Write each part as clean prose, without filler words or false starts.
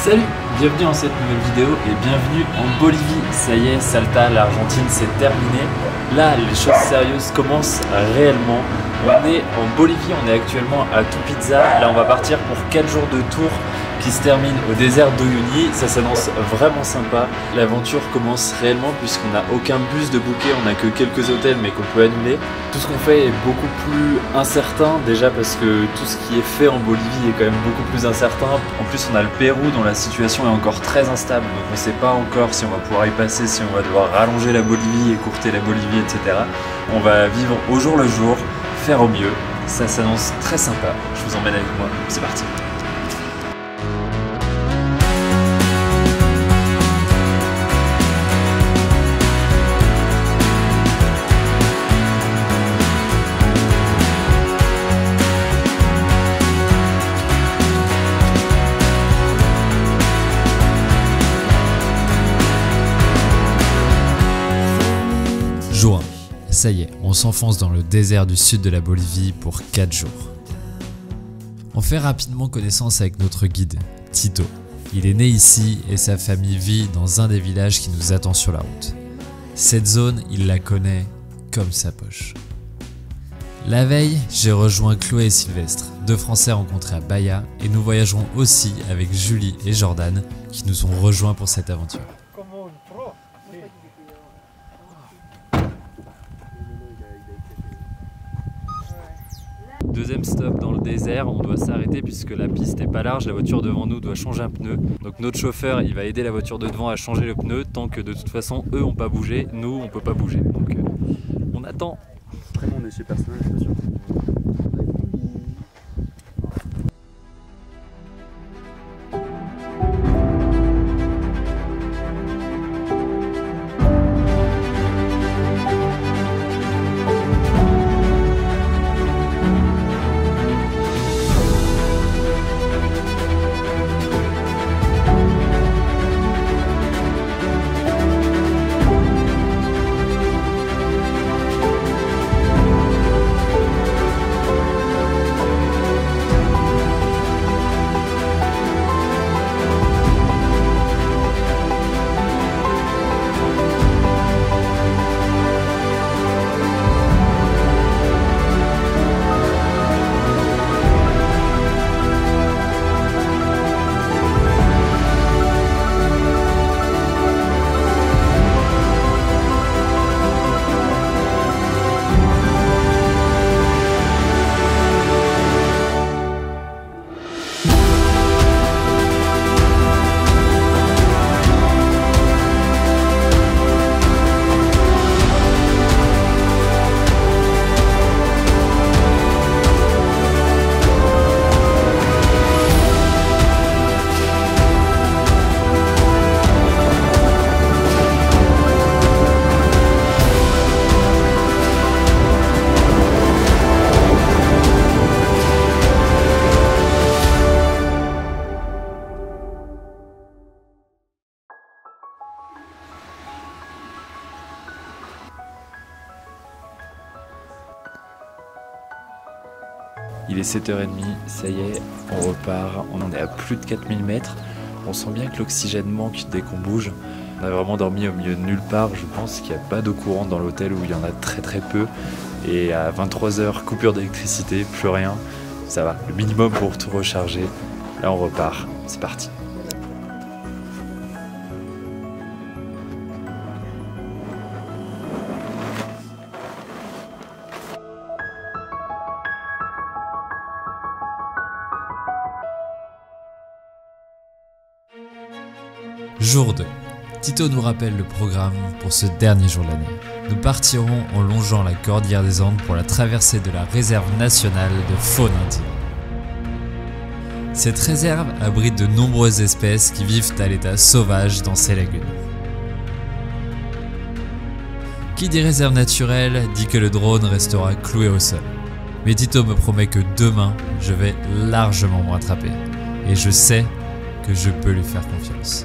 Salut, bienvenue dans cette nouvelle vidéo et bienvenue en Bolivie. Ça y est, Salta, l'Argentine, c'est terminé. Là, les choses sérieuses commencent réellement. On est en Bolivie, on est actuellement à Tupiza. Là, on va partir pour 4 jours de tour qui se termine au désert d'Uyuni. Ça s'annonce vraiment sympa. L'aventure commence réellement puisqu'on n'a aucun bus de booké, on n'a que quelques hôtels mais qu'on peut annuler. Tout ce qu'on fait est beaucoup plus incertain, déjà parce que tout ce qui est fait en Bolivie est quand même beaucoup plus incertain. En plus on a le Pérou dont la situation est encore très instable, donc on ne sait pas encore si on va pouvoir y passer, si on va devoir rallonger la Bolivie, écourter la Bolivie, etc. On va vivre au jour le jour, faire au mieux. Ça s'annonce très sympa. Je vous emmène avec moi, c'est parti. Jour 1. Ça y est, on s'enfonce dans le désert du sud de la Bolivie pour 4 jours. On fait rapidement connaissance avec notre guide, Tito. Il est né ici et sa famille vit dans un des villages qui nous attend sur la route. Cette zone, il la connaît comme sa poche. La veille, j'ai rejoint Chloé et Sylvestre, deux Français rencontrés à Bahia, et nous voyagerons aussi avec Julie et Jordan qui nous ont rejoints pour cette aventure. Deuxième stop dans le désert, on doit s'arrêter puisque la piste n'est pas large, la voiture devant nous doit changer un pneu. Donc notre chauffeur il va aider la voiture de devant à changer le pneu tant que de toute façon eux n'ont pas bougé, nous on peut pas bouger. Donc on attend. Vraiment on est chez personnel, je suis sûr. Il est 7h30, ça y est, on repart, on en est à plus de 4000 mètres. On sent bien que l'oxygène manque dès qu'on bouge. On a vraiment dormi au milieu de nulle part, je pense qu'il n'y a pas d'eau courante dans l'hôtel où il y en a très peu. Et à 23h, coupure d'électricité, plus rien. Ça va, le minimum pour tout recharger. Là on repart, c'est parti. Jour 2. Tito nous rappelle le programme pour ce dernier jour de l'année. Nous partirons en longeant la cordillère des Andes pour la traversée de la réserve nationale de faune indienne. Cette réserve abrite de nombreuses espèces qui vivent à l'état sauvage dans ces lagunes. Qui dit réserve naturelle dit que le drone restera cloué au sol. Mais Tito me promet que demain, je vais largement me rattraper. Et je sais que je peux lui faire confiance.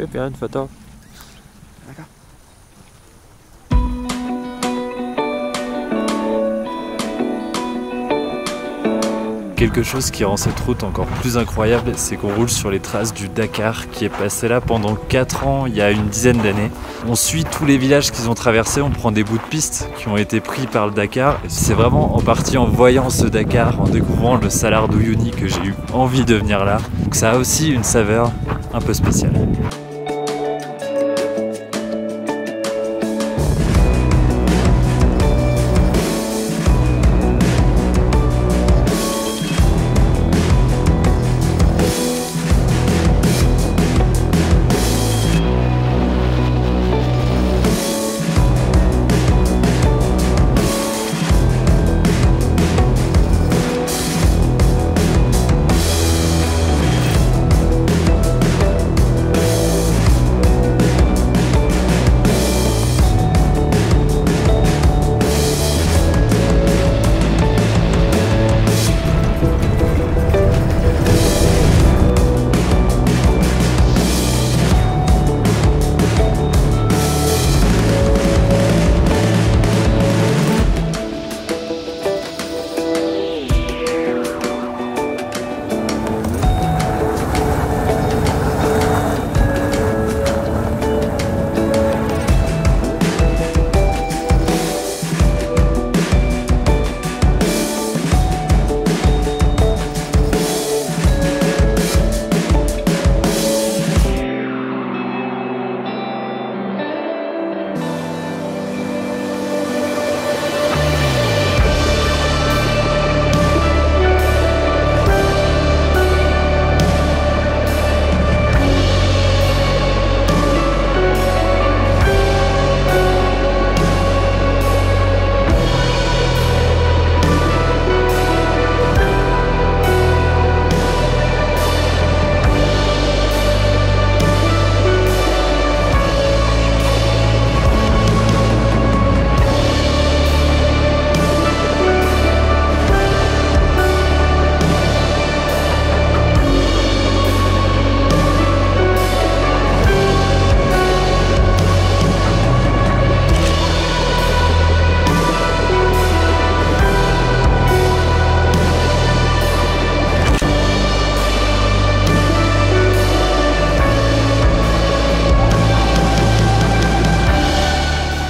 veux faire une photo? Quelque chose qui rend cette route encore plus incroyable, c'est qu'on roule sur les traces du Dakar qui est passé là pendant 4 ans, il y a une dizaine d'années. On suit tous les villages qu'ils ont traversés, on prend des bouts de piste qui ont été pris par le Dakar. C'est vraiment en partie en voyant ce Dakar, en découvrant le Salar d'Uyuni que j'ai eu envie de venir là. Donc ça a aussi une saveur un peu spéciale.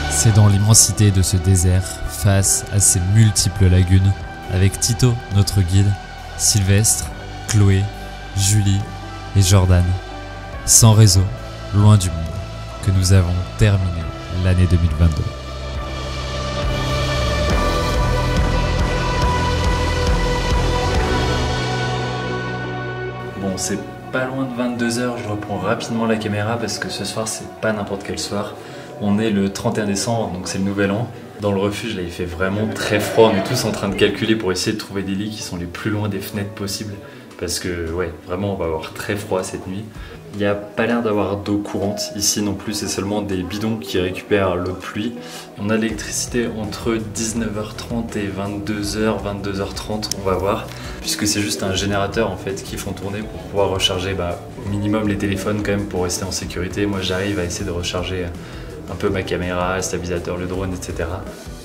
C'est dans l'immensité de ce désert, face à ces multiples lagunes, avec Tito, notre guide, Sylvestre, Chloé, Julie et Jordan, sans réseau, loin du monde, que nous avons terminé l'année 2022. Bon, c'est pas loin de 22 h, je reprends rapidement la caméra parce que ce soir c'est pas n'importe quel soir. On est le 31 décembre, donc c'est le nouvel an. Dans le refuge, là, il fait vraiment très froid. On est tous en train de calculer pour essayer de trouver des lits qui sont les plus loin des fenêtres possibles. Parce que, ouais, vraiment, on va avoir très froid cette nuit. Il n'y a pas l'air d'avoir d'eau courante ici non plus. C'est seulement des bidons qui récupèrent l'eau de pluie. On a l'électricité entre 19h30 et 22h, 22h30, on va voir. Puisque c'est juste un générateur, en fait, qu'ils font tourner pour pouvoir recharger au minimum les téléphones quand même pour rester en sécurité. Moi, j'arrive à essayer de recharger un peu ma caméra, le stabilisateur, le drone, etc.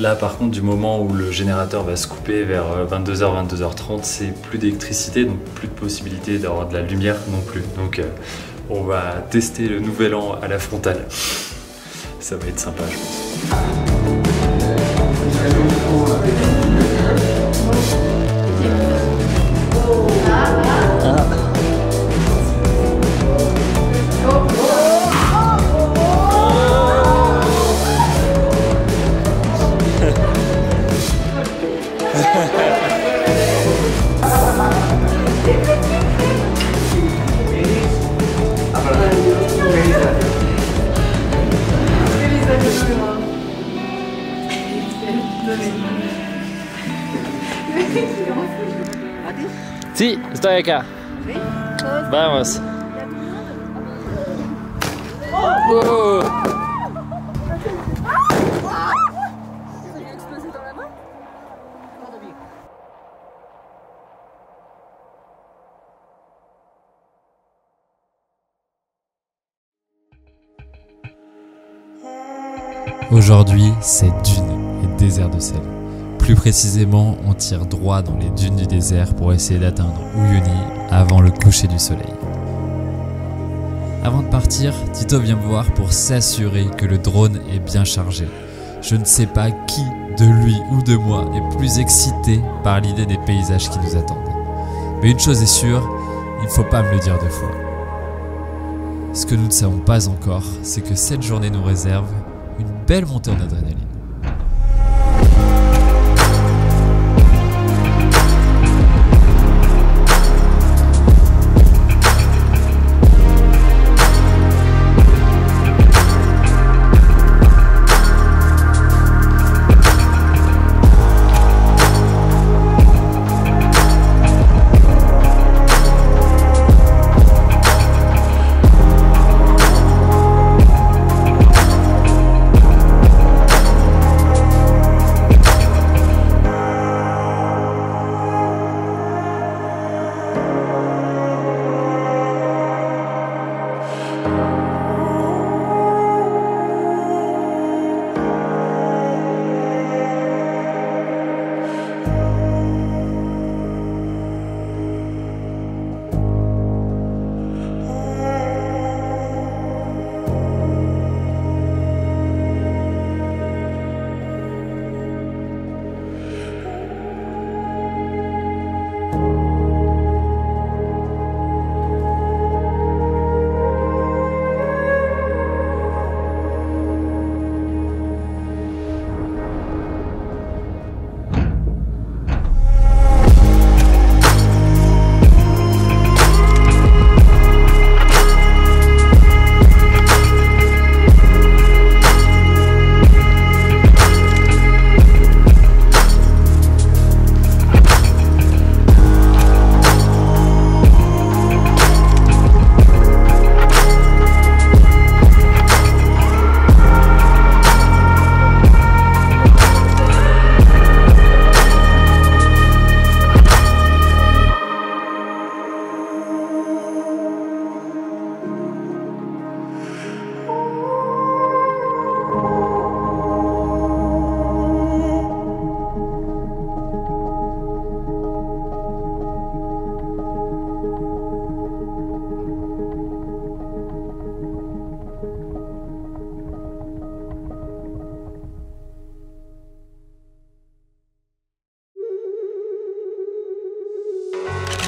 Là par contre, du moment où le générateur va se couper vers 22h, 22h30, c'est plus d'électricité, donc plus de possibilité d'avoir de la lumière non plus. Donc on va tester le nouvel an à la frontale. Ça va être sympa, je pense. Sí, estoy acá. Vamos. Aujourd'hui, c'est dunes et désert de sel. Plus précisément, on tire droit dans les dunes du désert pour essayer d'atteindre Uyuni avant le coucher du soleil. Avant de partir, Tito vient me voir pour s'assurer que le drone est bien chargé. Je ne sais pas qui, de lui ou de moi, est plus excité par l'idée des paysages qui nous attendent. Mais une chose est sûre, il ne faut pas me le dire deux fois. Ce que nous ne savons pas encore, c'est que cette journée nous réserve une belle montée en adrénaline.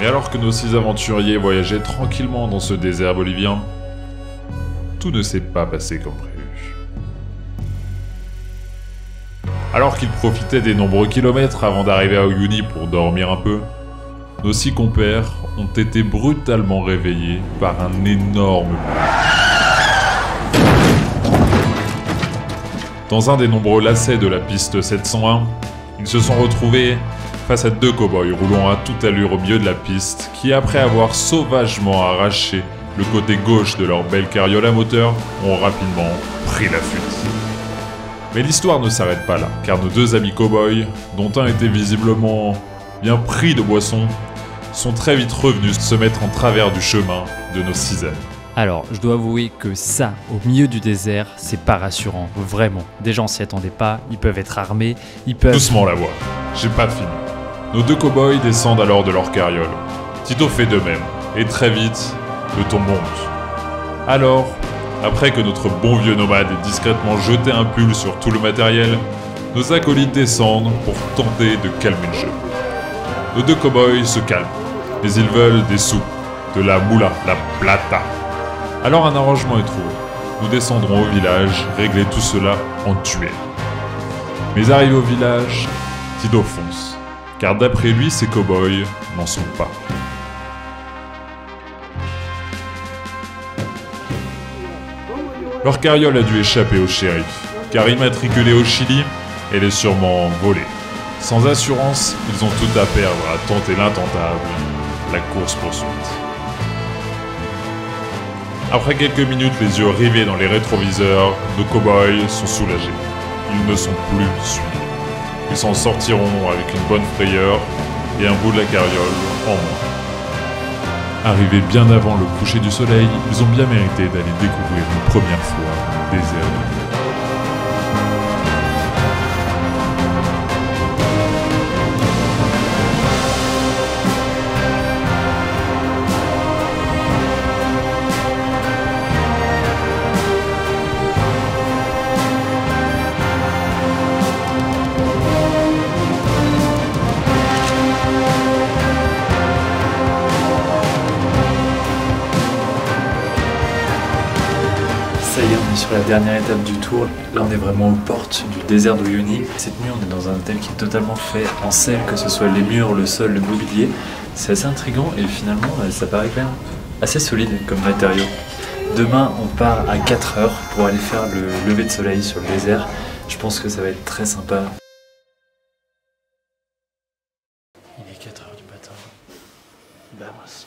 Mais alors que nos 6 aventuriers voyageaient tranquillement dans ce désert bolivien, tout ne s'est pas passé comme prévu. Alors qu'ils profitaient des nombreux kilomètres avant d'arriver à Uyuni pour dormir un peu, nos 6 compères ont été brutalement réveillés par un énorme bruit. Dans un des nombreux lacets de la piste 701, ils se sont retrouvés face à 2 cow-boys roulant à toute allure au milieu de la piste qui, après avoir sauvagement arraché le côté gauche de leur belle carriole à moteur, ont rapidement pris la fuite. Mais l'histoire ne s'arrête pas là, car nos 2 amis cow-boys, dont un était visiblement bien pris de boisson, sont très vite revenus se mettre en travers du chemin de nos 6 amis. Alors, je dois avouer que ça, au milieu du désert, c'est pas rassurant, vraiment. Des gens s'y attendaient pas, ils peuvent être armés, ils peuvent... Doucement la voix, j'ai pas fini. Nos 2 cow-boys descendent alors de leur carriole. Tito fait de même, et très vite, le ton monte. Alors, après que notre bon vieux nomade ait discrètement jeté un pull sur tout le matériel, nos acolytes descendent pour tenter de calmer le jeu. Nos 2 cow-boys se calment, mais ils veulent des sous, de la moula, la plata. Alors un arrangement est trouvé. Nous descendrons au village, régler tout cela en duel. Mais arrivé au village, Tito fonce, car d'après lui, ces cow-boys n'en sont pas. Leur carriole a dû échapper au shérif, car immatriculée au Chili, elle est sûrement volée. Sans assurance, ils ont tout à perdre à tenter l'intentable, la course-poursuite. Après quelques minutes, les yeux rivés dans les rétroviseurs, nos cow-boys sont soulagés. Ils ne sont plus suivis. Ils s'en sortiront avec une bonne frayeur et un bout de la carriole en moins. Arrivés bien avant le coucher du soleil, ils ont bien mérité d'aller découvrir une première fois le désert. la dernière étape du tour. Là on est vraiment aux portes du désert d'Uyuni. Cette nuit on est dans un hôtel qui est totalement fait en sel, que ce soit les murs, le sol, le mobilier. C'est assez intriguant et finalement ça paraît quand même assez solide comme matériau. Demain on part à 4 h pour aller faire le lever de soleil sur le désert. Je pense que ça va être très sympa. Il est 4 h du matin. Vamos.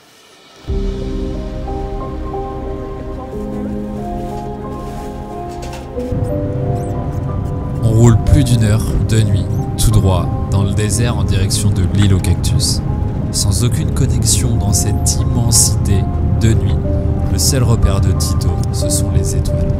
On roule plus d'1 heure de nuit, tout droit, dans le désert en direction de l'île aux cactus. Sans aucune connexion dans cette immensité de nuit, le seul repère de Tito, ce sont les étoiles.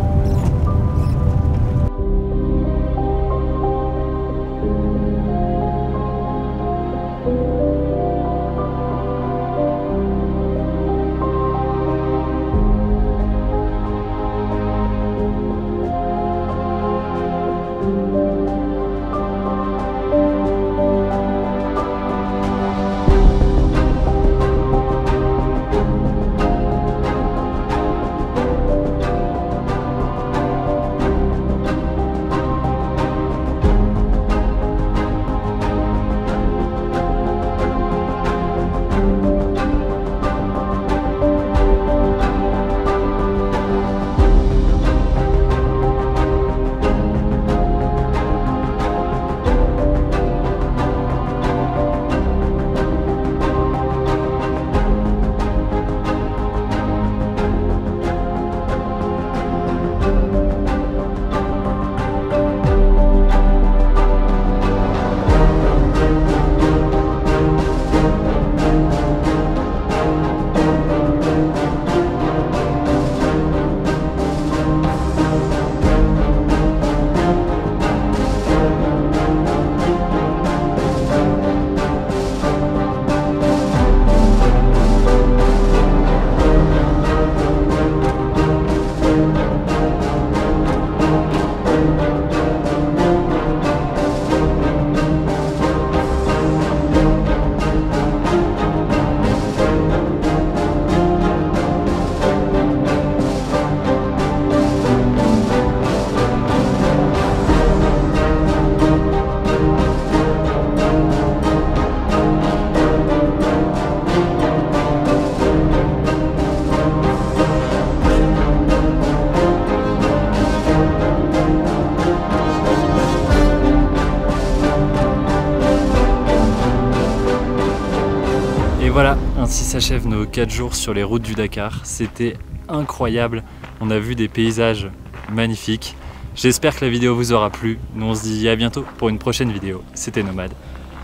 Et voilà, ainsi s'achèvent nos 4 jours sur les routes du Dakar. C'était incroyable, on a vu des paysages magnifiques. J'espère que la vidéo vous aura plu. Nous on se dit à bientôt pour une prochaine vidéo. C'était Nomade.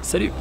Salut!